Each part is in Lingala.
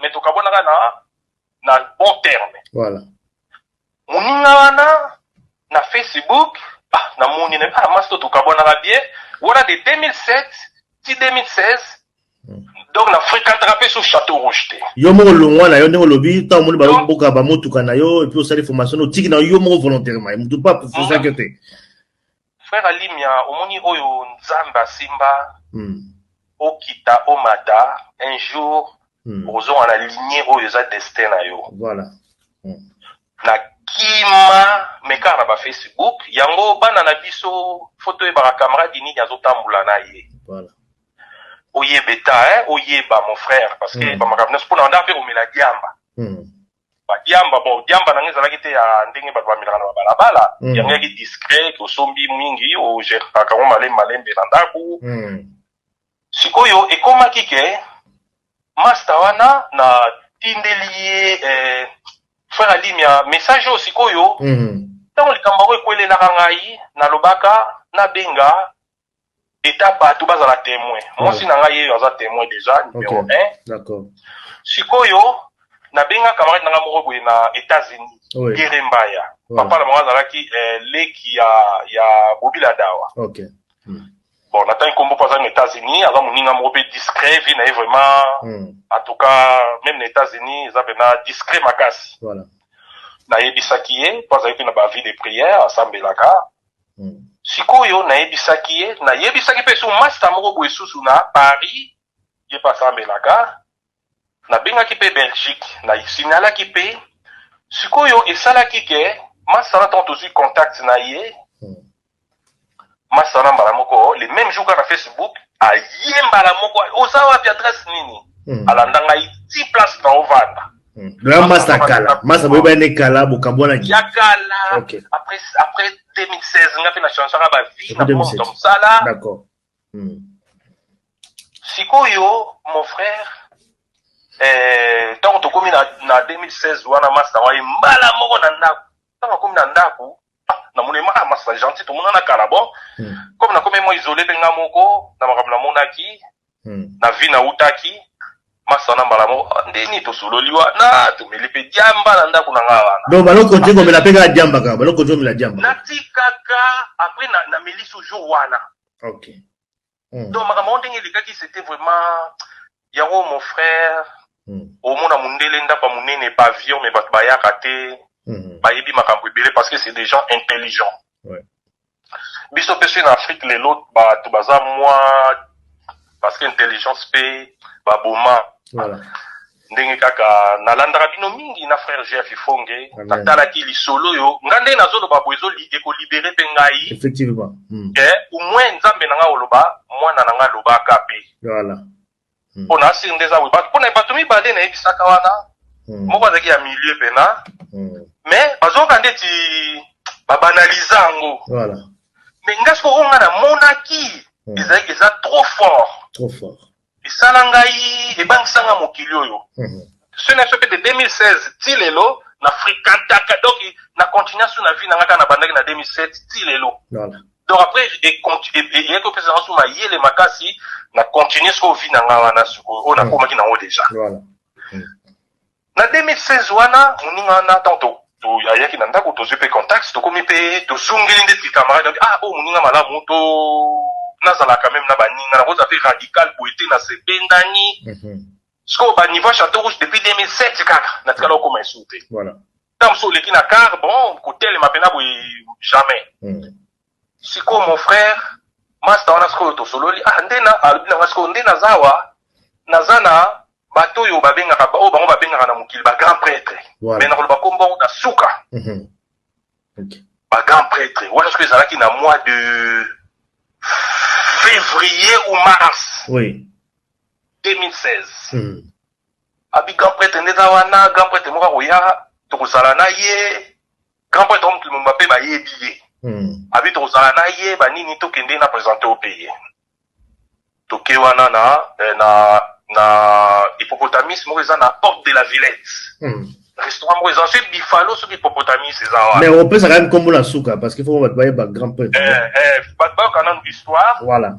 mais tokabonaka na bon terme. Voilà. Moninga wana na Facebook, na moni na masto tokabonaka bien, voilà de 2007 ti 2016. Donc na fréquente rapé sur Château Rouge. Yo mo longwa na yo ndeko lobi ta moni ba boka ba motuka na yo et puis aussi les formations au tiki na yo mo volontairement. Mutu pas pour ça que te. Frère Alimia, omoni oyo nzamba simba. Okita omata un jour ozo na lignée oyo za destin na yo. Voilà. Na kima meka na ba Facebook yango bana na biso photo e ba camarade ni yazo tambula na ye. Voilà. Oye beta oyeba mon frère parce que ba makabna pour na ndape omela diamba. Ba diamba bon diamba na ngeza lakite ya ndenge ba bamela na balabala yango ki discret ko sombi mingi o jerka ka malembe na ndaku. Sikoyo ekomaki ke master wana na tindeli frère Alimia message o sikoyo tango likambo ko ekwelela ngai na lobaka na benga étape bato bazala témoin moi si na ngai aza témoin déjà numéro 1 d'accord sikoyo na benga camarade na moko boye na États-Unis Gerembaya papa la mwa zalaki leki ya Bobila Dawa. OK. Bon, on attend comme pour les États-Unis, avant mon ninga mo discret, vie n'est vraiment, en tout cas, même les États-Unis, ils avaient discret makasi. Voilà. Na yebisakiye, pas avec une vie de prière, ensemble laka. Sikoyo na yebisakiye pe sur master mo bo esusu na Paris, ye pas ensemble laka. Na benga ki pe Belgique, na signala ki pe. Sikoyo esala ki ke, master na tant aussi contact na ye. Masana Malamoko, les mêmes jours à Facebook, à Yembalamoko, Osawa Piatres Nini, à l'andanga 10 places dans Ovanda. Là, Massa Kala, Massa Bobane Kala, Bokabona. Yakala, après 2016, on a fait la chanson à la vie, comme ça là. D'accord. Sikoyo, mon frère, tant que tu na 2016, on a Massa, on a Malamoko Nandaku, tant que tu Nandaku. Na monema masa gentil tout monde na karabon comme na comme moi isolé benga moko na makamla monaki na vie na utaki masa na malamo ndeni to sololiwa na to melipe diamba na ndako na ngawa donc balo continue comme la pega diamba ka balo continue la diamba na tikaka après na meliso jour wana. OK. Donc makamon ndenge likaki c'était vraiment yango mon frère au mona mundele ndapa munene pavillon mais bat bayaka te. Bayebi makambo ebele parce que c'est des gens intelligents. Ouais. Biso pesi en Afrique les autres ba to baza moi parce que intelligence pe ba boma. Voilà. Ndenge kaka na landara bino mingi na frère Jeff Ifonge tatala ki li solo yo ngande na zolo ba boezo li eko libérer pe ngai. Effectivement. Au moins nzambe na nga oloba mwana na nga loba kape. Voilà. Pona sindeza we ba pona batumi bale na ebisaka wana. Moko azaki ya milieu pena. Mais bazoka ndeti babanaliza ngo. Voilà. Mais ngasko onga na monaki eza trop fort. Trop fort. Isala ngai ebangisanga mokili oyo. Ce n'est pas de 2016 tilelo na frikantaka donc na continuation na vie na ngaka na bandaki na 2007 tilelo. Voilà. Donc après et que président sous ma yele makasi na continuer ce vie na ngaka na suko on a komaki na o déjà. Voilà. Na 2016 wana muninga na tanto to ayaki na ndako to zepe contact to komi pe to sungeli ndeti camarade muninga malamu to nazala quand même na baninga na koza pe radical pour été na sebendani sko ba niveau Château Rouge depuis 2007 kaka na tikala ko maisute voilà tam so leki na car bon côté le mapena bo jamais siko mon frère master wana sko to sololi ndena albina sko ndena zawa nazana bato yo babengaka o bango babengaka na mokili ba grand prêtre mais na ko ba kombo na suka OK ba grand prêtre voilà ce que ezalaki na mois de février ou mars oui 2016 abi grand prêtre ndeza wana grand prêtre moka koya to kozala na ye grand prêtre mtu mbape ba yebi abi to kozala na ye ba nini to kende na présenter au pays to ke wana na hippopotamus moko eza na porte de la Villette restaurant moko eza sur bifalo sur hippopotamus eza wana mais on peut ça quand même comme la souka parce qu'il faut va bailler ba grand prêtre ba kana histoire voilà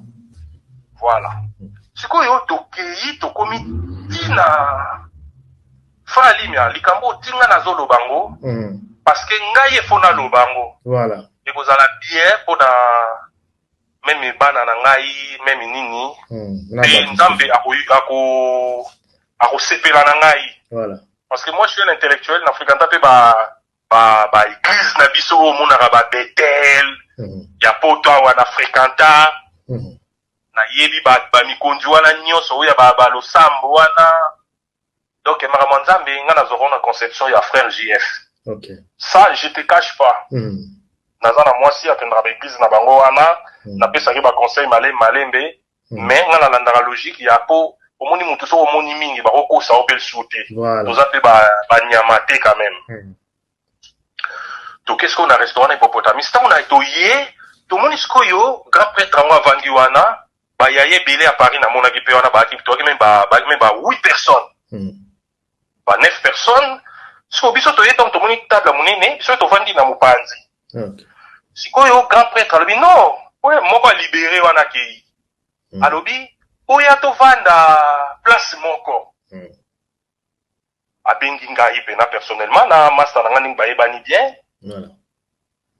sikoyo tokei tokomi tina frère Limia likambo tinga na zolo bango parce que ngai efona lo bango voilà et vous allez bien pour na même bana na ngai même nini et nzambe ako sepela na ngai voilà parce que moi je suis un intellectuel na fréquente pe ba église na biso o monaka ba Bethel ya poto wana fréquenta na yebi ba mikonzi wana nyonso oya ba losambo wana donc makambo nzambe nga nazoko na conception ya frère JF okay ça je te cache pas naza na mwasi akendaka ba église na bango wana napesaki ba conseil malembe mais nga nalandaka logique ya po omoni mutu so omoni mingi bakokosa ope lisusu te toza mpe banyama te quand même to qu'est-ce qu'on a restaurant na Hippopotame ntango na toye tomoni sikoyo grand prêtre yango avandi wana bayaya ebele ya Paris namonaki mpe wana baaki même ba 8 personnes ba 9 personnes sikoyo biso toye ntango tomoni table monene biso tovandi na mopanzi sikoyo grand prêtre alobi non oyo moko alibere wana akei alobi oya tovanda place moko abengi ngai pena personnellement na master na nga ndenge bayebani bien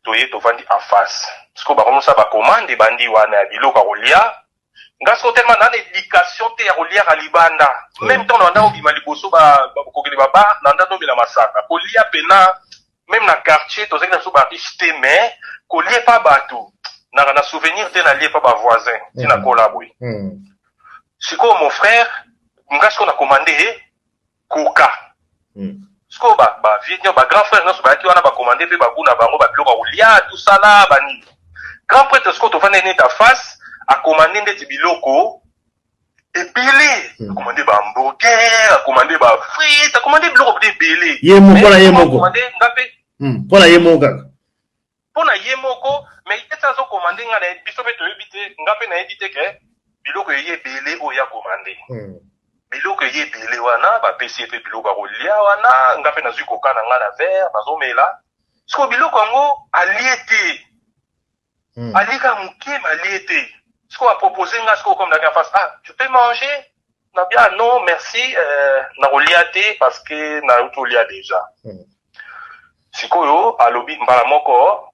toye tovandi en face sikoyo bakomosa bakomande bandi wana ya biloko ya kolia nga sikoyo tellement na éducation te ya koliaka libanda même temps na nda obima liboso bakokeli babar na nda tobela masaka kolia pena même na quartier tozalaki na biso bariche te mais kolie pa bato na souvenir te nalie pa bavoisin tina kola boye sikoyo mon frère nga sikoyo na commandé koka sikoyo bavie bagrand frère nyonso bayaki wana bacommandé mpe baguna bango babiloko ya kolia tosala banini grand prêtre sikoyo tovandi neti a face acommandé ndeti biloko ebele acommandé bahamburger acommandé bafrite acommandé biloko mpe ebele ye moko na ye moko nga mpe mpo na ye moko kaka mpo na ye moko mais eti azocommandé nga na biso mpe toyebi te nga mpe nayebi te ke biloko eye ebele oyo acommandé biloko eye ebele wana bapesi ye mpe biloko ya kolia wana nga mpe nazwi koka na nga na verre nazomela sikoyo biloko yango alie te alieka moke ma alie te sikoyo apropose nga sikoyo comme naki en face tu peux manger na bien non merci na kolia te parce que nauti olia déjà sikoyo alobi mbala moko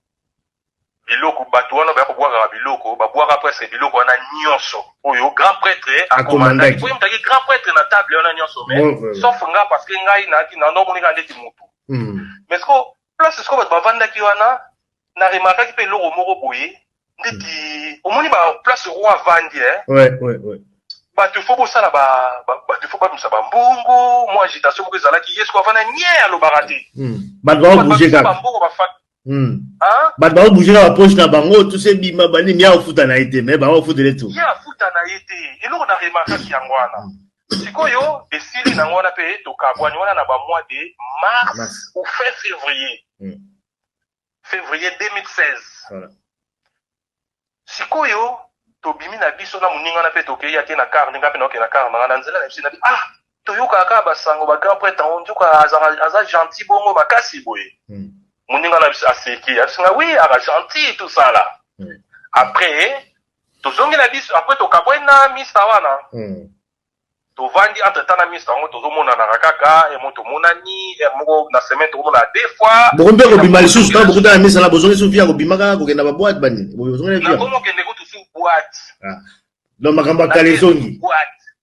biloko bato wana baya kobwakaka biloko babwaka presque biloko wana nyonso oyo grand prêtre akomandaki po yemutaki grand prêtre na table wana nyonso mais sauf nga parce que ngai naaki na ndomonika ndeti mutu mais siko place siko bato bavandaki wana na remarkaki mpe eloko moko boye ndeti omoni ba place roi avandi bato fo bosala bato fo bamisa bambongo mwa agitation moko ezalaki ye siko avanda nye alobaka te bato bakobouge kaka bambongo bato bakobouge bapoche na bango tose bima banimi ya kofuta na ye te mais bakofutele tu ye afuta na ye te eloko na remarkaki yango wana sikoyo esili nango wana mpe tokabwani wana na bamois de mars ou fin février 2016 sikoyo tobimi na biso na moninga wana mpe tokei ake na kar ndenge mpe naoke na kar nanga na nzela na biso nabi toyokaka kaka basango bagrand prêtre nzoka aza gentil bongo makasi boye moninga na biso aseki abisinga oui aka gentil tout ça là après tozongi na biso après tokabwe na misa wana tovandi entre temps na misa yango tozomonanaka kaka emo tomonani moko na semaine tokomona 2 fois bokombe kobima lisusu kaka bokuta na misa na bozongi susu via kobima kaka kokenda baboite banini nakomokende kutusu boite donc makambo ya kala ezongi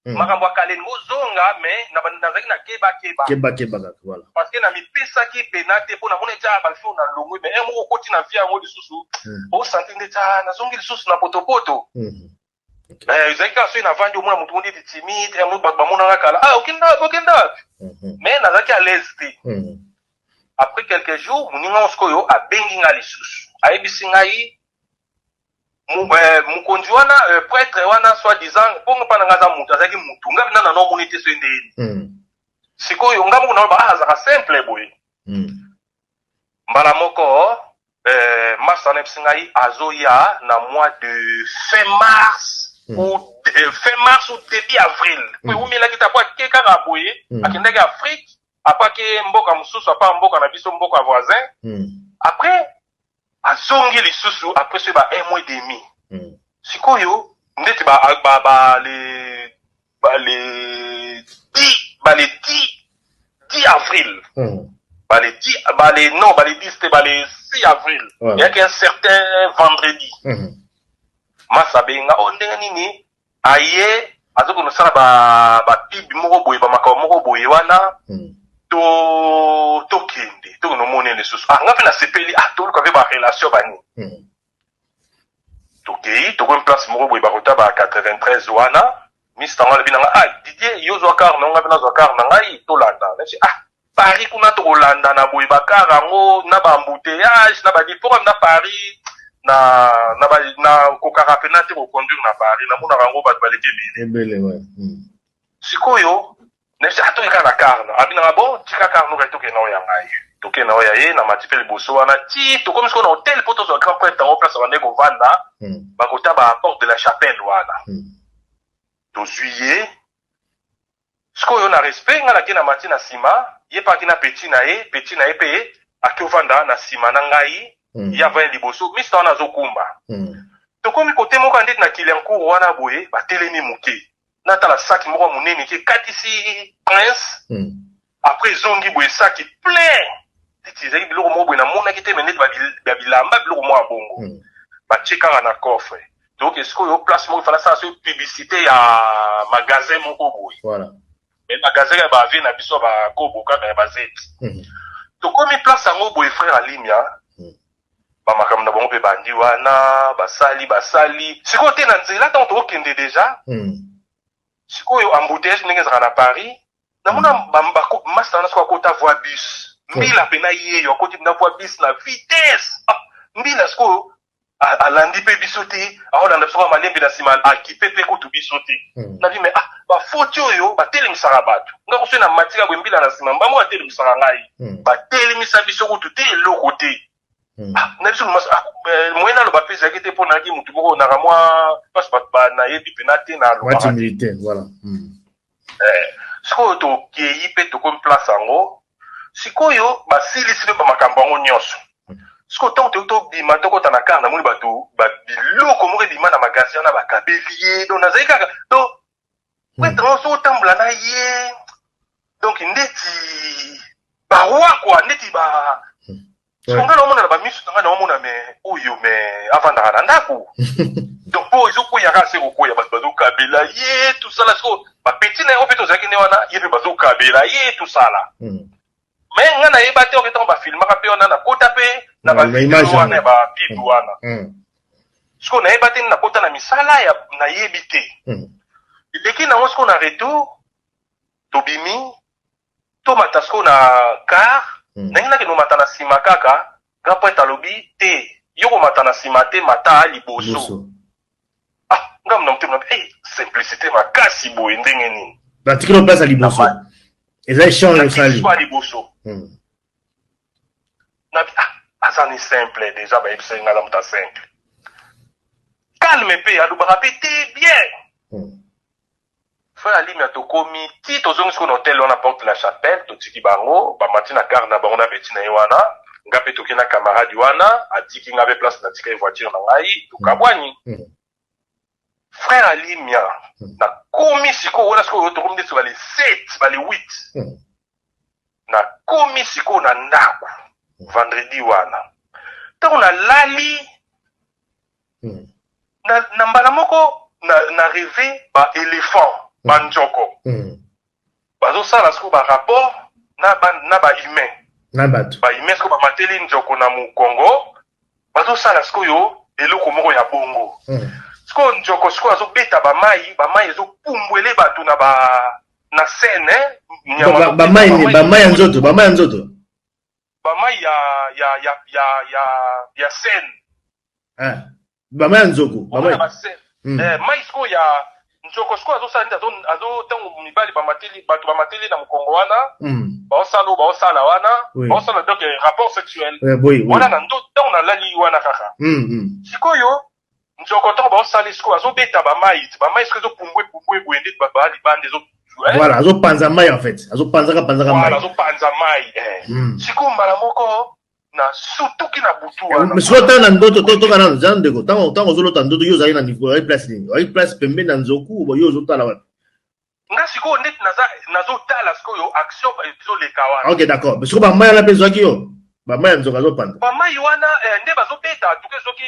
makambo ya kala ngozonga mais nazalaki na kebakeba kaka voilà parce que na mipesaki pena te mpo namona eti balfo na longwe mais moko okoti na vie yango lisusu osanti ndeti nazongi lisusu na potopoto ezalaki kaka soki navandi omona motu mo ndeti timide bato bamonaka kala okenda mais nazalaki à l'aise te après quelques jours moninga ngo sikoyo abengi nga lisusu ayebisi ngai mokonzi wana prêtre wana soi disant mpongo mpa na nga aza motu azalaki motu nga mpena nano omoni te so endeni sikoyo nga moko naloba azalaka simple boye mbala moko mars ana yebisi ngai azoya na mois de fin mars ou début avril po eumelaki te apo ake kaka boye akendaki afrique apo ake mboka mosusu apa mboka na biso mboka ya voisin après azongi lisusu après soki ba 1 mois et demi sikoyo ndeti bale 10 10 10 10 avril les 10 c'était les 6 avril. Il y a qu'un certain vendredi. Massa benga ndenge nini aye azoko nosala ba pibi moko boye ba makao moko boye wana to kende to no mone le susu nga pe na sepeli to ko ba relation bani to kei to ko place moko boye ba kota ba 93 wana Mr. Ngala binanga Didier yozo kar na nga bina zo kar na ngai to landa nasi Paris kuna to landa na boye ba kar ngo na ba embouteillage na ba diplôme na Paris na kokaka penate ko conduire na Paris na mona rango ba baleke bele ouais sikoyo nesi ato eka na karna abina ngabo tika karno ka toke na oya ngai toke na oya ye na matipeli boso wana ti to comme ce qu'on a hotel poto zo grand prêtre en place bande ko vanda ba kota ba porte de la chapelle wana to juillet sikoyo na respect ngala kina matina sima ye pa kina petit na ye pe akovanda na sima na ngai ya va liboso mista wana zokumba to komi kote moko ndeti na Kilencourt wana boye batelemi muke na tala saki moko munene ki katisi prince après zongi boye saki plein titi zaki biloko moko boye na mona kite meneti ba bilamba biloko moko bongo ba cheka na coffre donc est-ce que yo place moko fala ça sur publicité ya magasin moko boye voilà mais magasin ya ba vie na biso ba koboka ya ba zet to komi place yango boye frère Alimia makambo na bango pe bandi wana basali sikoyo te na nzela ntango tokokende deja sikoyo embouteillage ndenge ezalaka na Paris namona masta wana sikoyo akota voi bus mbila pena yeyo akoti na voi bus na vitesse mbila sikoyo alandi mpe biso te aolanda biso malembe na nsima akipe mpe kutu biso te nabi me bafoti oyo batelemisaka bato nga koso na matika boye mbila na nsima mbamo batelemisaka ngai batelemisa biso kutu te eloko te na biso moyena aloba mpe ezalaki te mpo nayaki motu moko naka mwa place bato nayebi pena te na alobaka sikoyo tokei mpe tokomi place yango sikoyo basilisi mpe bamakambo yango nyonso sikoyo ntango toki tobima tokota na kar namoni bato biloko moko ebima na magasi wana bakabeli ye donc nazali kaka donc wetango so otambola na ye donc ndeti baroi kua ndeti songa na omona na bamiso nanga na omona me oyo me avandaka na ndako donc po ezokweyaka se kokwea bato bazokabela ye tosala siko bapeti na ye ope tozalaki nde wana ye mpe bazokabela ye tosala me nga nayeba te oke ntango bafilmaka mpe wana nakota mpe na bavideo wana ya bapibe wana siko nayeba te nakota na misala nayebi te eleki nango siko na retour tobimi tomata siko na car ndenge nake nomata na nsima kaka grand prêtre alobi te yo komata na nsima te mata liboso nga mna motema simplicité makasi boye ndenge nini batikelo place ya liboso eza échange osali liboso nabi aza ni simple déjà bayebisaki nga na moto simple calme mpe alobaka mpe te bien frère Alimia tokomi ti tozongi siko na hotel wana porte la chapelle totiki bango bamati na kar na bango na beti na ye wana nga mpe toki na camarade wana atiki nga mpe place natika ye voiture na ngai tokabwani frère Alimia nakomi sikoyo wana sikoyo tokomi nde so bale 7 bale 8 nakomi sikoyo na ndako vendredi wana ntango nalali na mbala moko na rêve baéléphant banjoko bazosala sikoyo barapport na bahumain na bato bahumain sikoyo bamateli njoko na mokongo bazosala sikoyo eloko moko ya bongo sikoyo njoko sikoyo azobeta bamai ezopumbwele bato na scène bamai ya nzoto bamai ya scène bamai ya nzoko mai sikoyo ya njoko sikoyo azosala nde ntango mibali bato bamateli na mokongo wana baosala wana baosala donc rapport sexuel wana na ntango nalali wana kaka sikoyo njoko ntango baosali sikoyo azobeta bamai sikoyo ezopumbwe boye nde balibande voilà azopanza mai en fait azopanzaka mai azopanza mai sikoyo mbala moko na sutuki na butu wana mais sikoyo ntango na ndoto totoka nano za ndeko ntango ozolota ndoto yo ozali na niveau oyi place nini oyi place pembeni na nzoku yo ozotala wana nga sikoyo neti nazotala sikoyo action ezoleka wana. Ok, d'accord. Mais sikoyo bamai wana mpe ezwaki yo bamai ya nzoka azopanda bamai wana nde bazobeta tuke soki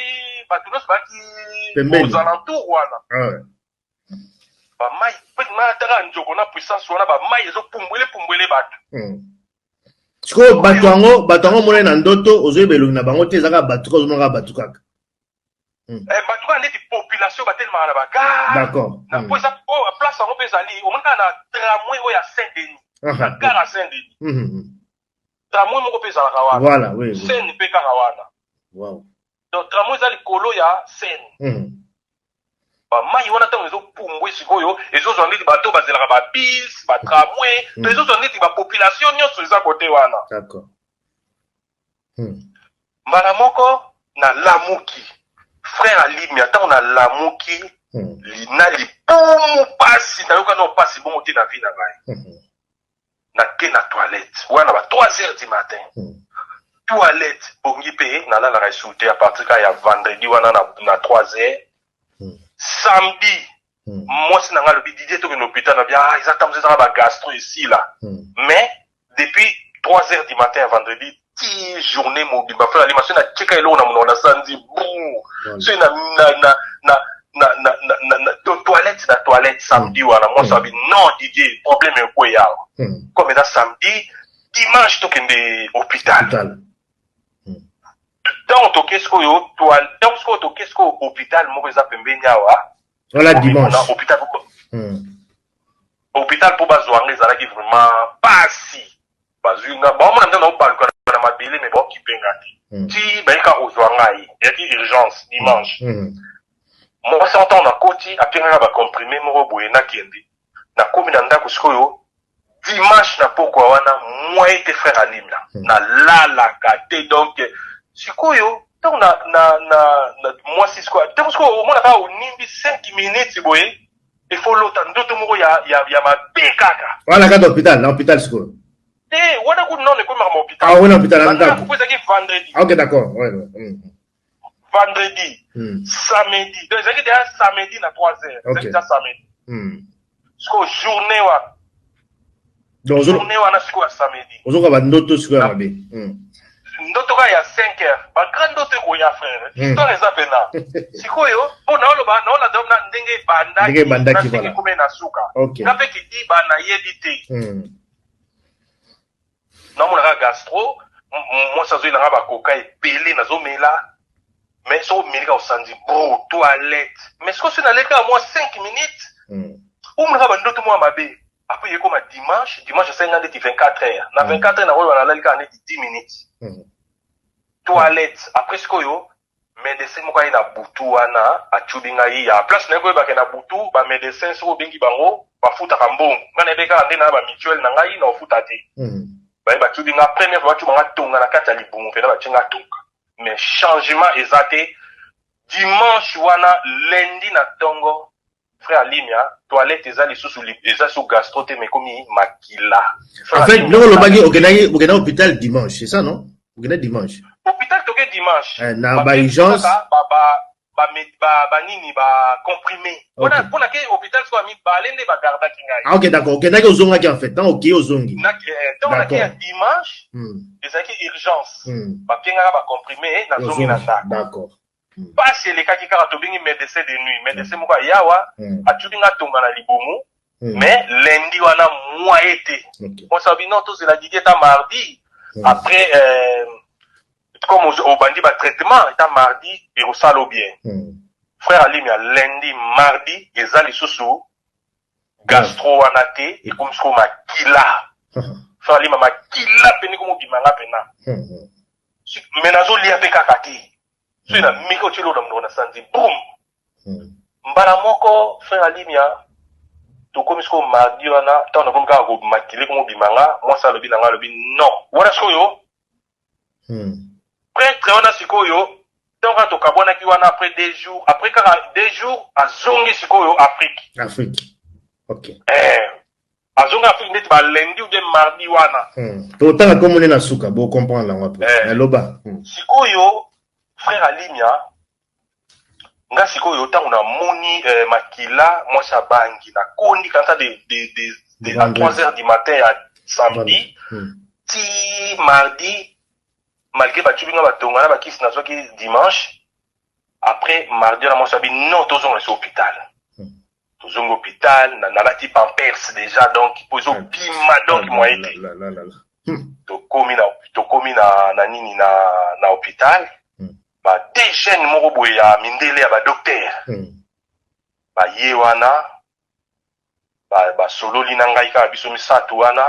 bato nyonso baki aux alentours wana bamai mpe ataka nzoko na puissance wana bamai ezopumbwele bato sikoyo bato yango monai na ndoto ozoyeba elongi na bango te ezaka bato kaka ozomonaka bato kaka bato kaka ndeti population batelemaka na bagare d'accord po eza place yango mpe ezali omoni kaka na tramway oyo ya Saint Denis na gare ya Saint Denis tramway moko mpe ezalaka wana voilà oui Seine mpe kaka wana donc tramway eza likolo ya Seine bamai wana ntango ezopumbwe sikoyo ezozwa ndeti bato bazelaka babis batramway to ezozwa ndeti bapopulation nyonso eza kote wana d'accord mbala moko na lamuki frère Alimia ntango na lamuki na lipumu pasi nayoka na pasi bongo te na vie na ngai nake na toilette wana ba 3h du matin toilette bongi mpe nalalaka esu te a partir ka ya vendredi wana na 3h samedi mwasi na ngai alobi Didier tokende na hôpital na bia eza tambo ezaka bagastro ici là mais depuis 3h du matin ya vendredi 10 journée mobimba frère Alimia so na tieka eloko na monoko na sanzi so na toilette samedi wana mwasi abi non Didier problème ekwe yawa comme eza samedi dimanche tokende hôpital ntango toke sikoyo hôpital moko eza pembeni awa voilà dimanche hôpital mpo bazwanga ezalaki vraiment pasi bazwinga baomona mtana obaluka na mabele me baokipenga te ti bayika kozwa ngai eyaki urgence dimanche mwasi ntango nakoti apengaka bacomprime moko boye nakende nakomi na ndako sikoyo dimanche na pokwa wana mwa ete frère Alimia nalalaka te donc sikoyo ntango na mwasi sikoyo ntango sikoyo omonaka onimbi 5 minutes boye ifo lota ndoto moko ya mabe kaka wana kaka hôpital na hôpital sikoyo te wana kuna non ekomaka ma hôpital wana hôpital na ndako po ezalaki vendredi ok d'accord vendredi samedi donc ezalaki deja samedi na 3h ezalaki deja samedi sikoyo journée wana sikoyo ya samedi ozoka bandoto sikoyo ya mabe ndoto kaka ya 5h bagrand ndoto ekoya frère histoire eza pena sikoyo mpo naoloba naola ndenge ebandaki ndenge ekome na suka nga mpe kidiba nayebi te naomonaka gastro mwasi azoyelanga bakoka ebele nazomela mais soko omelika osanzi bro toilette mais sikoyo so nalekaka mwa 5 minutes omonaka bandoto mwa mabe apres yekoma dimanche asenga ndeti 24h na 24h nakoyoba nalalika ndeti 10 minutes toilette après sikoyo médecin moko aye na butu wana acubi ngai ya place naye koyebake na butu bamédecin soko obengi bango bafutaka mbongo ngai nayebekaka nde na bamituele na ngai na ofuta te baye bacubi nga première fois bacuba nga tonga na kati ya libumu mpena batie nga tonga mais changement eza te dimanche wana lundi na ntongo frère Alimia toilette eza lisusu eza su gastro te mais komi makila en fait ndenge olobaki okendaki hôpital dimanche c'est ça non okenda dimanche hôpital toke dimanche na baurgence banini bacomprimé mpona ke hôpital soki amibale nde bagardaki ngai ok d'accord okendaki ozongaki en fait ntango okei ozongi ntango nake ya dimanche ezalaki urgence bapengaka bacomprimé nazongi na ndako pasi elekaki kaka tobengi médecin de nuit médecin moko ayawa atubi nga tonga na libumu mais lundi wana mwa ete mosabi non tozela didi eta mardi après comme obandi batraitement eta mardi ekosala bien frère Alimia lundi mardi eza lisusu gastro wana te ekomi siko makila frère Alimia makila pene komobimanga pena me nazolia mpe kaka te so na mika otyeli oyo na monoko na sanzi boum mbala moko frère Alimia tokomi sikoyo mardi wana ntango nakomi kaka komakile komobimanga mwasi alobi na ngai alobi non wana sikoyo prêtre wana sikoyo ntango kaka tokabwanaki wana après 2 jours après kaka 2 jours azongi sikoyo afrique ok azongi afrique ndeti balendi ou bien mardi wana totanga komone na suka bocomprendre yango apres naloba sikoyo frère Alimia nga sikoyo tango na moni makila moi sa bangi na kondi kanta de à 3h du matin à samedi ti mardi malgré batubinga batonga na bakisi na soki dimanche après mardi na moi sabi non tozonga sur hôpital tozonga hôpital na lati pampers déjà donc pozo bima donc moi été to komi na nini na hôpital ba des jeunes moko boye ya mindele ya ba docteur ba ye wana ba sololi na ngai ka biso misatu wana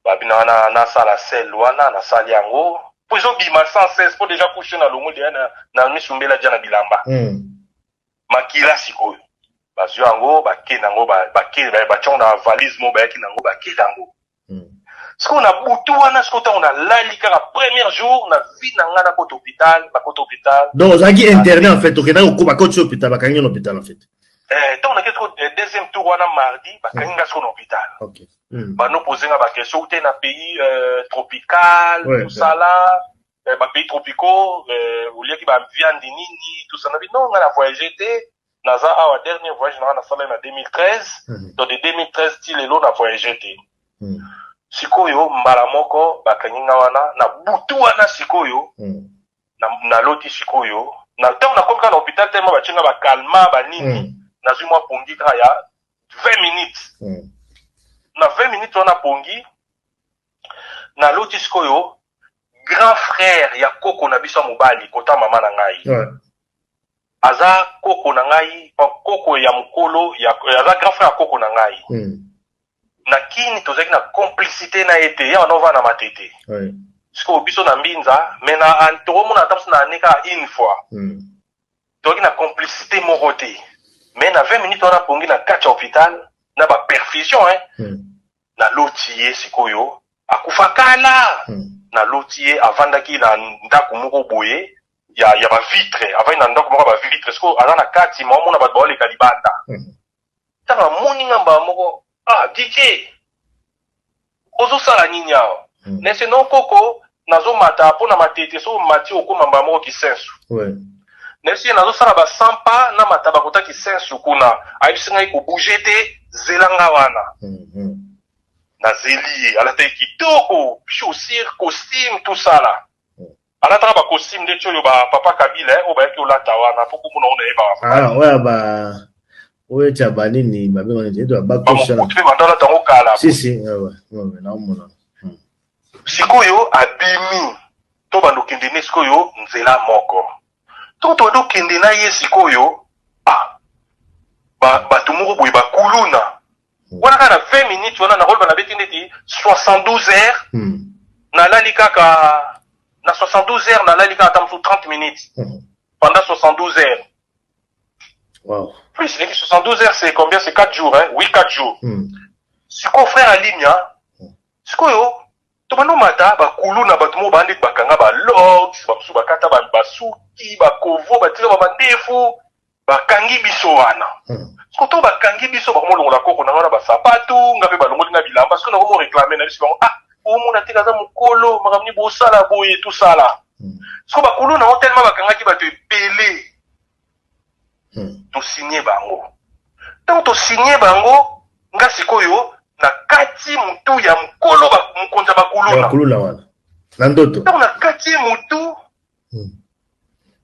ba bina wana na sala sel wana na sali yango pozo bima sans cesse pour déjà coucher na longo de na misumbela dia na bilamba makila sikoyo ba zio yango ba ke nango ba ke ba chonga valise mo ba ki nango ba ke nango Siko na butu wana siko ta on a lalika la premier jour na vie na ngana koto hôpital ba koto hôpital donc zaki interné en fait okena ko ba koto hôpital ba kangi hôpital en fait donc na kesko deuxième tour wana mardi ba kangi nga siko hôpital OK ba no poser nga ba question te na pays tropical tout ça là ba pays tropicaux au lieu ki ba viande nini tout ça na non nga la voyager te naza awa dernier voyage na sala na 2013 donc de 2013 ti lelo na voyager te sikoyo mbala moko bakanginga wana na butu wana sikoyo na loti sikoyo na temps na komka na hôpital tellement bachenga ba calma ba nini na zui mwa pongi ka ya 20 minutes na 20 minutes wana pongi na loti sikoyo grand frère ya koko na biso mobali kota mama na ngai aza koko na ngai koko ya mukolo ya aza grand frère ya koko na ngai na kini tozaki na complicité na ete ya wana na matete siko biso na mbinza mais na antoromona tamso na aneka une fois tozaki na complicité moko te mais na 20 minutes wana pongi na kati ya hôpital na ba perfusion na loti ye sikoyo akufa kala na loti ye avandaki na ndako moko boye ya ba vitre avai na ndako moko ba vitre siko aza na kati maomona bato baoleka libanda tanga moni ngamba moko DJ ozo sala nini awa nese non koko nazo mata pona matete so mati okoma mbala moko kisensu nese nazo sala ba sampa na mata bakota kisensu kuna ayisinga ko bouger te zelanga wana na zeli alata kitoko chaussure costume tout ça là alata ba costume de choyo ba papa Kabila o ba yaki olata wana poko mona ona eba ouais ba oye chabani ni babe wana ndio bakosha na mandala tango kala si ouais na mona sikoyo abimi to bandokende ne sikoyo nzela moko to dokende na ye sikoyo bato moko boye bakuluna wana kana 20 minutes wana na rolba na beti ndeti 72 heures na lali kaka na 72 heures na lali kaka tamsu 30 minutes pendant 72 heures. Wow. Oui, c'est 72 heures, c'est combien? C'est 4 jours, hein? Oui, 4 jours. Siko frère Alimia, siko yo, to bano mata, ba kulu na batumo bandi bakanga ba logs, ba su bakata ba basuki, ba kovo, ba tira ba ndefu, bakangi biso wana. Siko to bakangi biso ba mo la koko na wana ba sapatu, ngabe ba longo nga bilamba, siko na mo réclamer na biso o mo na tika za mukolo, makamni bo sala boye tout ça là. Siko ba kulu na tellement bakanga ki ba te pelé. To signé bango. Donc to signé bango nga sikoyo na kati mutu ya mkolo ba mkonza bakuluna. Bakuluna wana. Na ndoto. Donc na kati mutu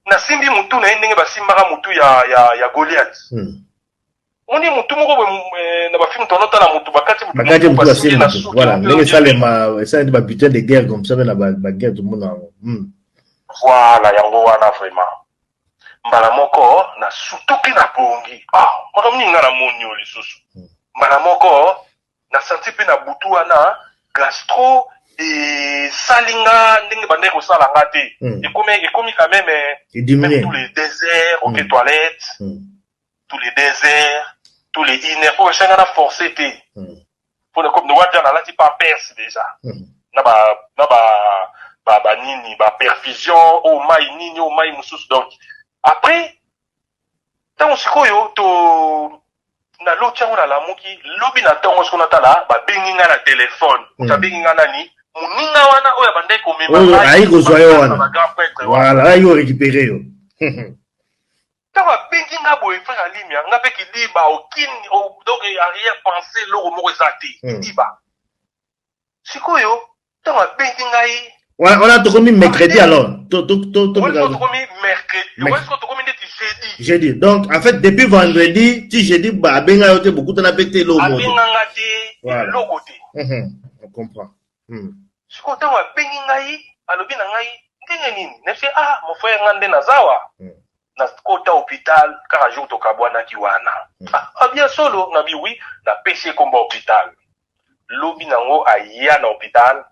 na simbi mutu na ndenge basimbaka mutu ya Goliath. Moni mutu moko na ba film tonota na mutu bakati mutu basimba. Voilà, ndenge ça ba butin de guerre comme ça na ba guerre tout le monde. Voilà, yango wana vraiment. Mbala moko na sutuki na pongi makamni nga na moni yo lisusu mbala moko na senti pe na butu wana gastro salinga ndenge bande ko sala ngate ekomi quand même tous les déserts OK toilettes tous les déserts tous les inner pour changer na forcer te pour le comme no wata na lati pas perce déjà na ba nini ba perfusion au mai nini au mai mususu donc après tant sikoyo to na locha ona la muki lobi na tongo siko natala ba benginga na téléphone ta benginga nani muninga wana oya bande ko mema ayi ko zoyo wana voilà ayi ko récupérer yo Tawa bengi nga boy frère Alimia nga pe kidiba donc arrière-pensée loro moko ezati kidiba. Sikoyo tawa bengi ngai. On a tout commis mercredi alors. On a tout commis mercredi. On a tout commis jeudi. Jeudi. Donc en fait depuis vendredi, tu jeudi ba benga yote beaucoup t'en a pété l'eau. Abenga ngati logo te. On comprend. Sikoyo tawa bengi ngai alobi na ngai ndenge nini? Nefse mon frère ngande nazawa. Na kota hôpital car jour to kabwana kiwana bien solo na bi oui na pc komba hôpital lobi nango aya na hôpital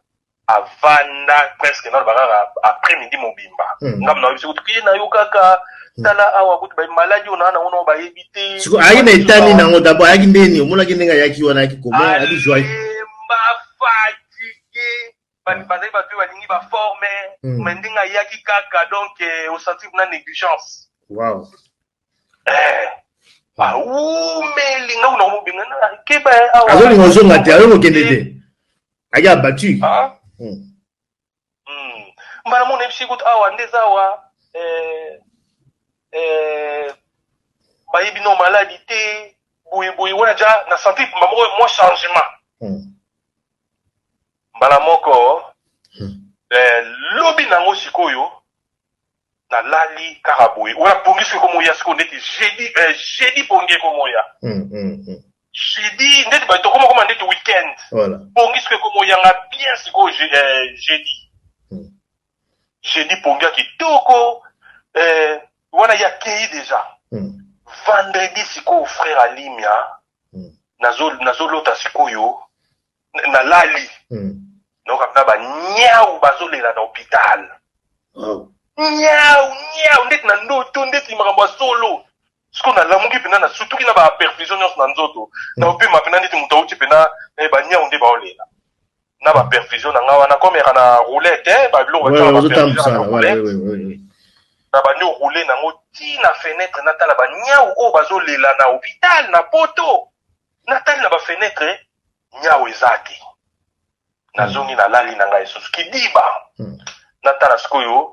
avanda presque na bakaka après midi mobimba ngam na biso tukiye na yo kaka tala awa kuti ba maladie ona na ono ba yebite siko ayi na itani nango d'abord ayi ndeni omona kinenga yaki wana yaki comment ali joie ba fatigué bazali batu balingi ba former mendinga yaki kaka donc au sentir na négligence. Wow. Melinga una mubinga na keba awa. Azoli ngozonga te, ayo kendete. Aya battu. Mbana mon ebisi kut awa ndezawa bayibi no maladie te, boy wana ja na santé moi changement. Mbana moko lobi nango sikoyo na lali karaboui wala pongi siko moya siko ndeti jeudi pongi ko moya jeudi ndeti ba to como ndeti weekend voilà pongi siko moya nga bien siko jeudi jeudi pongi kitoko wana ya kei déjà vendredi siko frère Alimia nazo lota siko yo na lali donc na ba nyau bazolela na hôpital Nyau ndeti na ndoto ndeti makambo solo siko na lamuki pena na surtout na ba perfusion na nzoto na opema pena ndeti muto uti pena ba nyau nde baolela na ba perfusion na ngawa na komera na roulette ba bilo ba roulette na ba nyo rouler na ngoti na fenêtre na tala ba nyau o bazolela na hôpital na poto na tala na ba fenêtre nyau ezaki na zongi na lali na ngai susu kidiba na tala sikoyo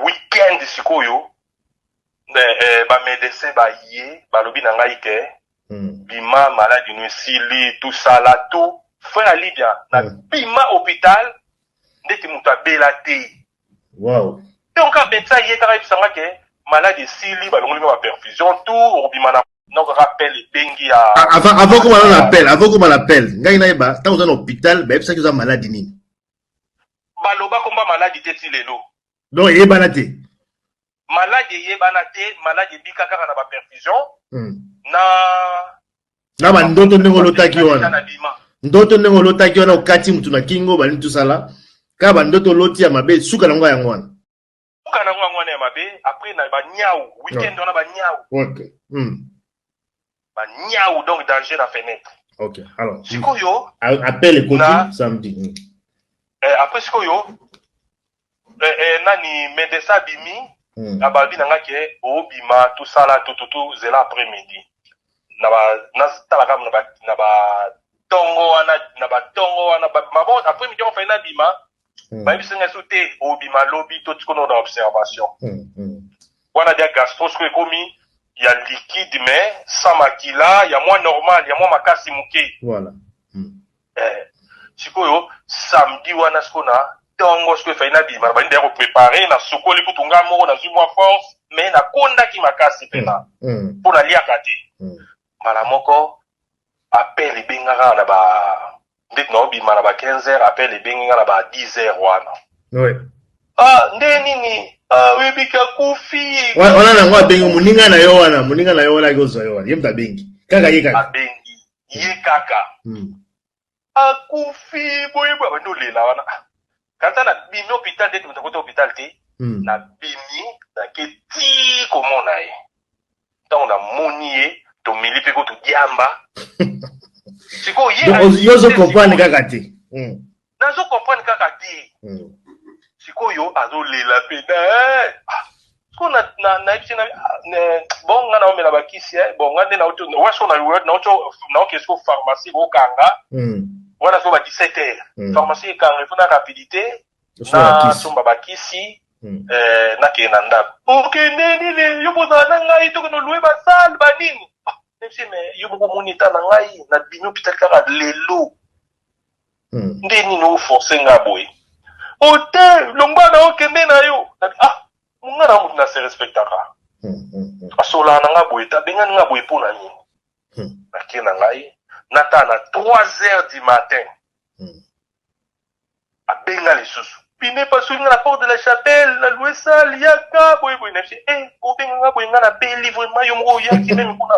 weekend sikoyo ba médecin ba yé ba lobi na ngai ke bima maladie no sili tout ça là tout frère Lydia na bima hôpital ndeti muta bela te wow donc a médecin yé kara bisanga ke maladie sili ba longoli ba perfusion tout bima na donc rappel bengi ya avant qu'on l'appelle ngai na ba tant dans hôpital ba ebisa kiza maladie nini ba loba komba maladie te ti lelo. Donc, il y a banaté. Maladie bika kaka na ba perfusion. Na ba ndoto ndenge lotaki wana. Ndoto ndenge lotaki wana okati mutu na kingo bali tout ça là. Ka ba ndoto loti ya mabe suka na ngo ya ngwana. Suka na ngo ya ngwana ya mabe après na ba nyau weekend on a ba nyau. OK. Ba nyau donc danger la fenêtre. OK. Alors, sikoyo appelle Koti samedi. Après sikoyo nani médecin bimi ababi nanga ke obima tout ça là tout zela après midi na tala kam na ba tongo wana mabo après midi on fait na bima ba bisenga sauté obima lobby tout ce qu'on a d'observation wana dia gastrosco ekomi ya liquide mais sans makila ya moins normal ya moins makasi muke voilà sikoyo samedi wana skona tongo ce que fait na bima ba ndeko préparer na sokoli kutunga moko na zuma force mais na konda ki makasi pena pour na lia kati mala moko appel bengara na ba ndit no bima na ba 15h appel bengara na ba 10h wana oui ndeni ni webika kufi wana na ngwa bengi muninga na yo wana gozo yo wana yemta bengi kaka yeka bengi yekaka akufi boyeba bando lela wana kanta na bimi hôpital dete mutakota hôpital te na bimi na keti komona ye ntango na moni ye tomeli mpe ko todiamba siko ye ozo comprendre kaka te nazo comprendre kaka te sikoyo azolela mpe siko na yebisi bon nga naomela bakisi bon nga nde waso naoke siko pharmacie kokanga wana so ba 17h pharmacie ekanga ifuna rapidité na somba bakisi nakende na ndako okende nini yo bozala na ngai tokende olue basale banini mais yo bokomoni eta na ngai na bimi hôpital kaka lelo nde nini oforce nga boye ote longwa na okende na yo nga na mutu na se respectaka asolana nga boye tabengani nga boye mpo na nini nakende na ngai nata na 3h du matin abenga lisusu pine pasoki nga na porte de la chapelle na loué sale yaka boyeboye na obenga nga boye nga na be livrement yo moko oyaki meme kuna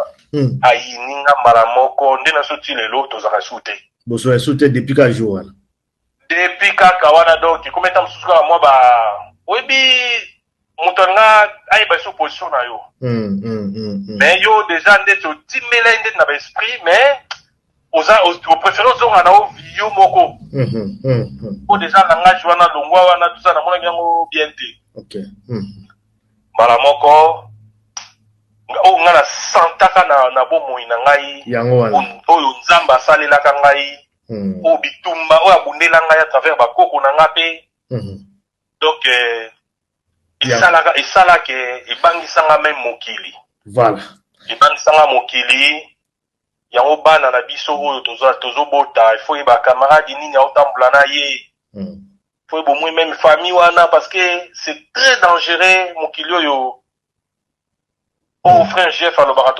ayini nga mbala moko nde nasoti lelo tozalaka su te bosola su te depuis ka jour wana depuis kaka wana donc kometa mosusu kaka mwa ba oyebi moto nga ayeba so position na yo mais yo déjà ndeti otimela ndeti na baesprit mais opréféré ozonga na ovi yo moko po déjà na ngaki wana longwa wana tusa namonaki yango bien te mbala moko oyo nga na santaka na bomoi na ngai oyo nzambe asalelaka ngai oyo bitumba oyo abundela ngai à travers bakoko na nga mpe donc esalaka ebangisanga meme mokili ebangisanga mokili yango bana na biso oyo tozobota ifo ye bakamaradi nini aotambola na ye fo ye bomoi meme famille wana parce que c'est très dangereux mokili oyo oyo frère Jeff alobaka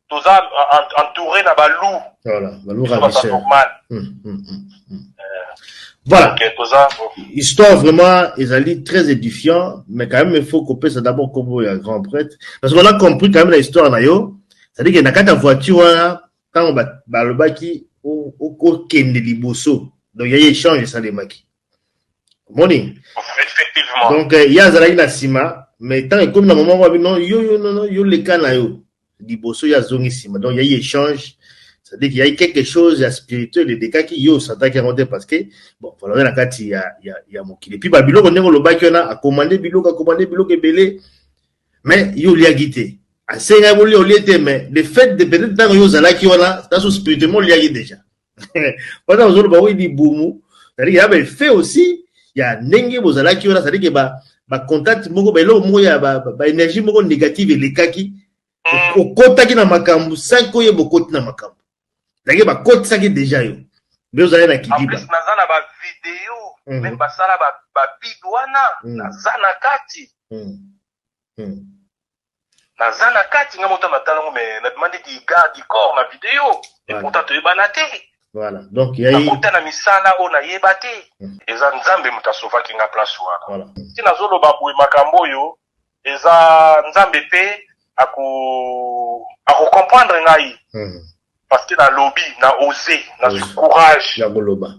toza entouré na balu normal voilà histoire vraiment ezali très édifiant mais quand même il faut couper ça d'abord comme un grand prêtre parce qu'on a compris quand même la histoire na yo c'est-à-dire que na kata voiture wana quand balobaki okende liboso donc il y a échange ça les maki moni effectivement donc ya zalaki na sima mais tant comme na moment wa non yo le kana yo liboso ya zongi sima donc il y a échange c'est-à-dire qu'il y a quelque chose de spirituel et des cas qui yo s'attaque à parce que bon voilà la carte il y a mokili puis babiloko ndenge lobaki ona a commander biloko ebele mais yo li a guité a senga boli oliete mais le fait de peut-être dans yo zalaki ona ça spirituellement li a guité déjà pendant aujourd'hui ba oui di bumu c'est-à-dire il y a le fait aussi il y a ndenge bozalaki ona c'est-à-dire que ba contact moko ba lo mo ya ba énergie moko négative elekaki okotaki na makambu 5 oye bokoti na makambu Dagi ba kote saki déjà yo. Bezo zale na kidiba. En plus nazana ba vidéo, même basala ba bidwana, nazana kati. Nazana kati nga mota matala ngo mais na demandé di garde du corps na vidéo et pourtant to yebanaté. Voilà. Donc il y a eu na misala o na yebate. Eza nzambe mutasova kinga place wana. Voilà. Ti nazolo ba boye makambo yo eza nzambe pe ako comprendre ngai. Parce que na lobby, na osé, na courage. Ya koloba.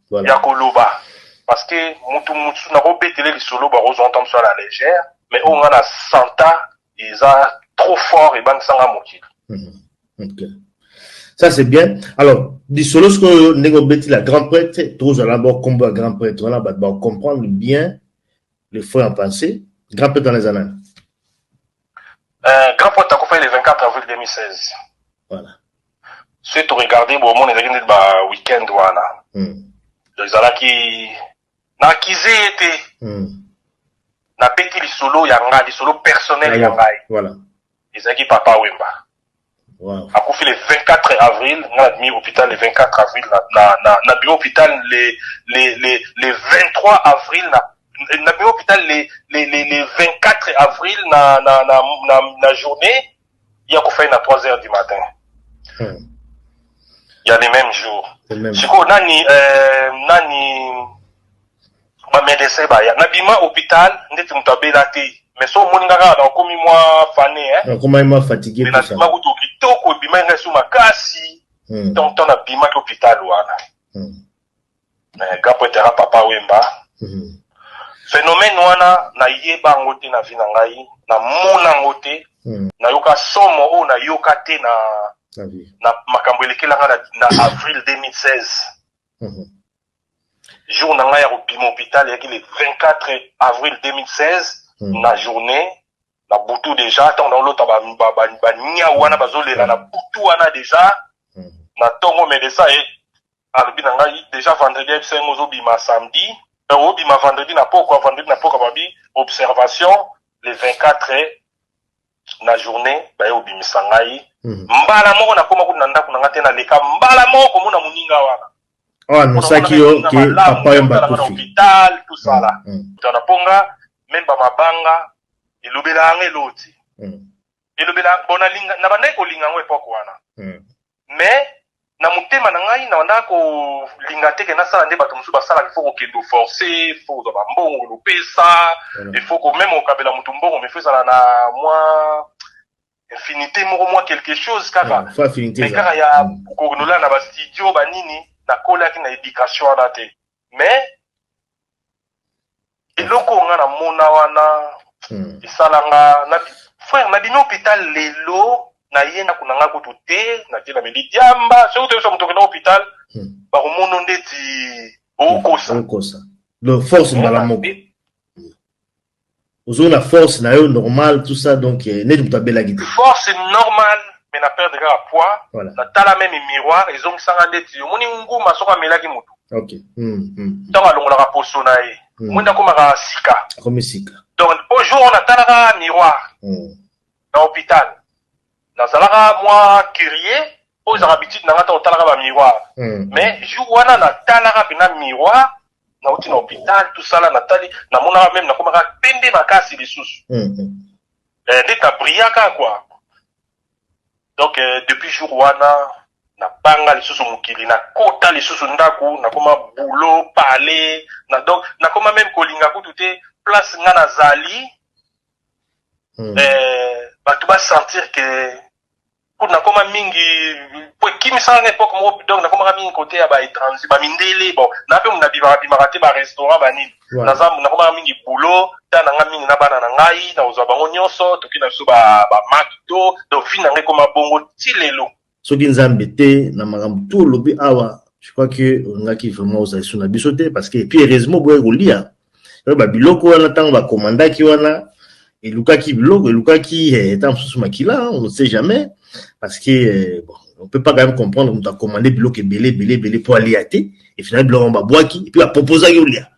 Voilà. Ya koloba. Parce que mutu na robetele li solo ba rose entendre sur la légère, mais on a santa, ils a trop fort et bang sanga mokili. OK. Ça c'est bien. Alors, du solo ce que nego beti la grand prêtre, tous à l'abord combat grand prêtre, on va comprendre bien le fond en pensée. Grand prêtre dans les annales. Grand prêtre a fait le 24 avril 2016. Voilà. Si tu regardes, bon, on est dans week-end, voilà. Donc, qui na kize été. Na petit li solo yanga, li solo personnel yanga. Voilà. Ils qui papa Wemba. Wow. A fait le 24 avril, on a admis hôpital le 24 avril, na bureau hôpital le 23 avril, na bureau hôpital le 24 avril, na journée, il y a qu'on fait à 3h du matin. Il y a les mêmes jours. C'est quoi, nani, ma médecin, bah, na bima hôpital, n'était m'tabela te. Mais so moningara, dans comme moi fané, hein. Comment il m'a fatigué pour ça. Mais na bima hôpital, bima ngesu makasi. Donc, ton na bima hôpital, wana. Mais, gapotera papa Wemba. Phénomène wana, na yeba ngote na vina ngai, na mona ngote, na yoka somo o na yoka te na makambo elekelanga na avril 2016. Jour na ngai ya kobima hôpital yaki le 24 avril 2016 na journée na butu déjà tant dans l'autre ba nya wana bazolela na butu wana déjà na tongo médecin alobi na ngai déjà vendredi esengo zobima samedi obima vendredi na poko babi observation le 24 na journée baye obimisa ngai mbala moko nakoma kuna ndako na ngate na leka mbala moko komona muninga wana no saki yo ke papa yo bakufi hôpital tout ça là tana ponga même ba mabanga elobela ngeloti elobela bona linga na bandai ko linga ngwe poko wana mais na mutema na ngai na ndako linga teke na sala nde bato musu basala il faut ko kendo forcer il faut ko mbongo lopesa il faut ko même okabela mutu mbongo me fesa na moi infinité moko moi quelque chose kaka mais kaka ya ko nola na ba studio ba nini na kola ki na éducation na te mais eloko nga na mona wana isalanga na frère na bino hôpital lelo na yenda kuna nga kutu te na tela meli diamba so to so mutoke na hôpital ba komono ndeti okosa le force mbala moko ozo na force na yo normal tout ça donc net mutabela gite force normale mais na perdre ka poids na tala même miroir ils ont sanga ndeti moni nguma soka melaki mutu OK tanga longola ka poso na ye mwenda koma ka sika comme sika donc au jour on a tala ka miroir na hôpital na salaka moi curieux aux habitudes na ngata otala ka ba miroir mais jour wana na tala ka bina miroir na uti na hôpital tout ça là na tali na mona même na koma ka pende makasi lisusu ndeta briaka quoi donc depuis jour wana na banga lisusu mukili na kota lisusu ndaku na koma boulot parler na donc na koma même kolinga kutu te place nga na zali bato ba sentir que pour na koma mingi pour kimisa na époque mo donc na koma mingi côté ya ba étranger ba mindele bon na pe muna bimaka te ba restaurant ba nini na zamu na koma mingi boulot ta na nga mingi na bana na ngai na uzwa bango nyonso toki na biso ba makito donc vina ngai koma bongo ti lelo soki nzambe te na makambo tout lobi awa je crois que ngaki vraiment oza isu na biso te parce que puis heureusement boye kolia ba biloko wana tango ba commandaki wana elukaki biloko elukaki tant sous makila on ne sait jamais parce que bon on peut pas quand même comprendre qu'on t'a commandé biloko belé pour aller até et finalement biloko ba boaki et puis ba proposer yolia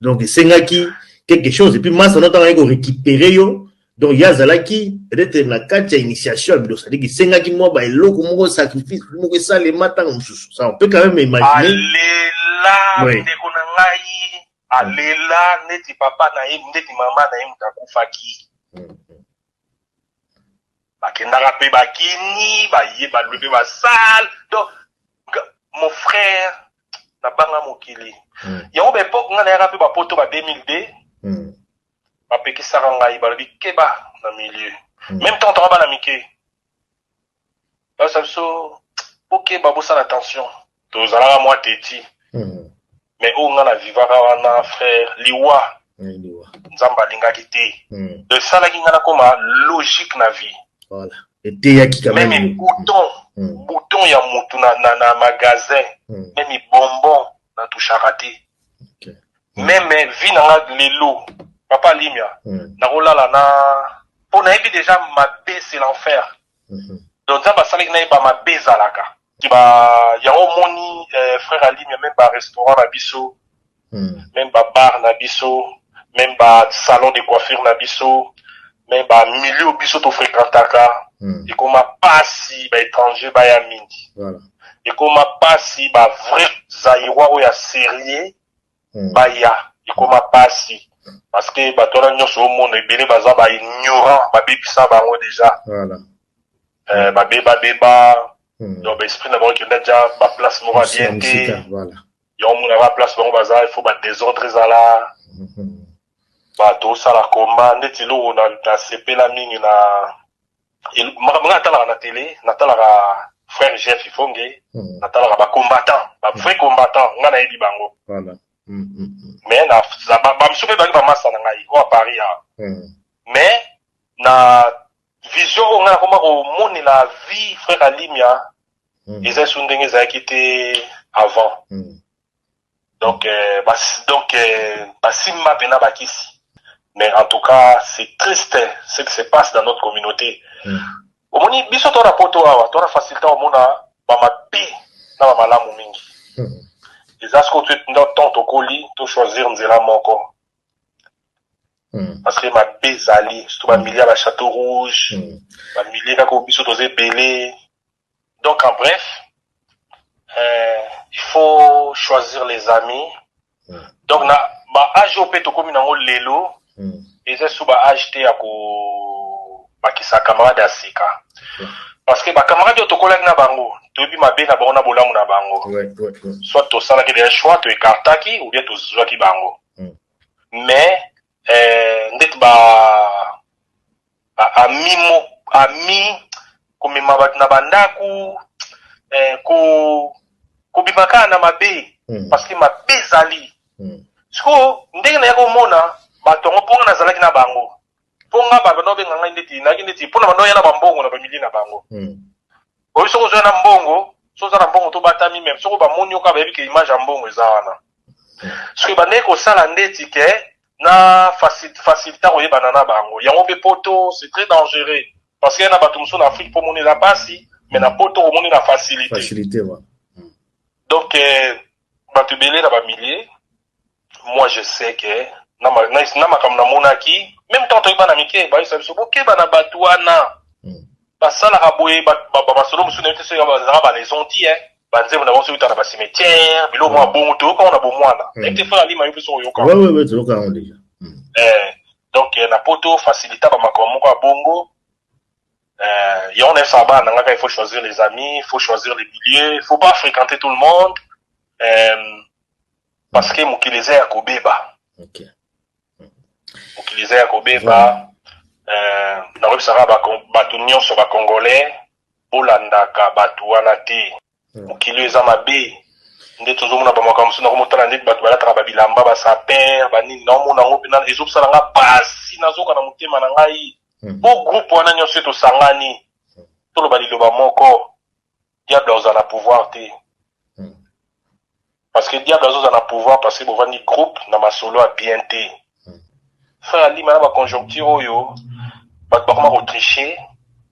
donc sengaki quelque chose et puis moi ça n'entend rien qu'on récupérer yo donc yazalaki peut-être na katia initiation bilo ça dit que sengaki moi ba eloko moko sacrifice moko ça les matins ça on peut quand même imaginer alela ndeko na ngai alela neti papa na ye ndeti mama na ye mutakufaki bakendaka pe bakini baye balwe basale donc mon frère na banga mokili yango ba époque nga na yaka pe bapoto ba 2002 bapekisaka ngai balobi keba na milieu même temps toka bana mike basa biso okeba bosala attention tozalaka mwa teti mais oyo nga na vivaka wana frère liwa nzambe alingaki te esalaki nga nakoma logique na vie voilà eteyaki même bouton ya mutu na magasin même bonbon natushaka te même vie na nga lelo papa limia nakolala na mpo nayebi déjà mabe c'est l'enfer donc nzambe asalaki nayeba mabe ezalaka yango moni frère alimia même ba restaurant na biso même ba bar na biso même ba salon de coiffure na biso même ba milieu biso to fréquentaka ekoma pasi ba étranger baya mingi ekoma pasi ba vrai zaïrois oyo ya sérieux baya ekoma pasi parce que bato wana nyonso omona ebele baza ba ignorant babebisa bango déjà babeba donc esprit na bango ekenda dia baplace moko abien te yango omona baplace bango baza il faut badésordre ezala bato osala komba ndeti eloko nasepela mingi na makambo nga natalaka na télé natalaka frère Jeff Ifonge natalaka bacombattant bavrai combattant nga nayebi bango mais bamisu mpe bali bamasa na ngai oyo Paris awa mais na vision oyo nga nakoma komonela vie frère alimia eza esu ndenge ezalaki te avant donc basimba mpena bakisi mais en tout cas c'est triste ce qui se passe dans notre communauté omoni biso toona poto awa toona facilité omona bamabe na bamalamu mingi Les asco tu dans ton colis, tu choisir nzela moko. Parce que ma bezali, surtout ma milliard à Château Rouge, ma milliard à Kobiso dosé belé. Donc en bref, il faut choisir les amis. Donc na ba âge opé to komi nango lelo, et c'est sous ba âge te ako ba kisa camarade asika. Parce que ba camarade to kolak na bango, to bi mabe na bango na bolamu na bango. Soit to sala ke des choix to écartaki ou bien to zwa ki bango. Mais ndet ba ami komema bat na bandaku ko bimaka na mabe parce que mabe zali siko ndenge na yako mona batongo ponga na zalaki na bango ponga ba no benga ngai ndeti pona bano yana bambongo na bamili na bango oyo soko zo na mbongo so za na mbongo to batami même soko ba monyo ka ba yebi ke image ya mbongo eza wana siko bande ko sala ndeti ke na facilita koyebana na bango yango pe poto c'est très dangereux parce que na bato mosusu na Afrique po moni la pasi mais na poto omoni na facilité ouais. Donc bato belé na ba milliers moi je sais que na makamna monaki même tant to bana mike ba isa biso boke bana bato wana basala ka boye ba solo mosusu na tese ba les ont dit banze na boso utana ba cimetière bilo mo bongo to ko na bo mwana ete fa ali ma yofiso yoka ouais to ka on déjà donc na poto facilita ba makomo ko bongo y on est sabana nga il faut choisir les amis, il faut choisir les milieux, il faut pas fréquenter tout le monde parce que mukileze ya kobeba mukileze ya kobeba na rebisaka bato nyonso ba congolais bolandaka bato wana te mukileze mabe nde tozomona ba makambo na komotala nde bato balataka babilamba ba sapin banini na omona ngo pena ezobisala nga pasi nazoka na motema na ngai au groupe wana nyonso tosangani toloba liloba moko diable ozala pouvoir te parce que diable ozala pouvoir parce que bovandi groupe na masolo a bien te frère lima na ba conjoncture oyo bato bakoma kotricher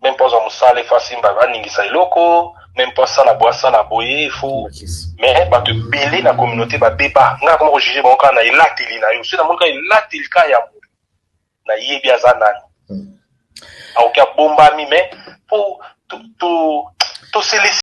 même pas en mosala efasi baningisa eloko même pas ça la boisse la boye il faut mais bato belé na communauté babeba nga koma kojuger bango kaka na elateli na yo so na moni ka elateli ka ya moto na yebi aza nani aucun bomba mais pour tout se laisser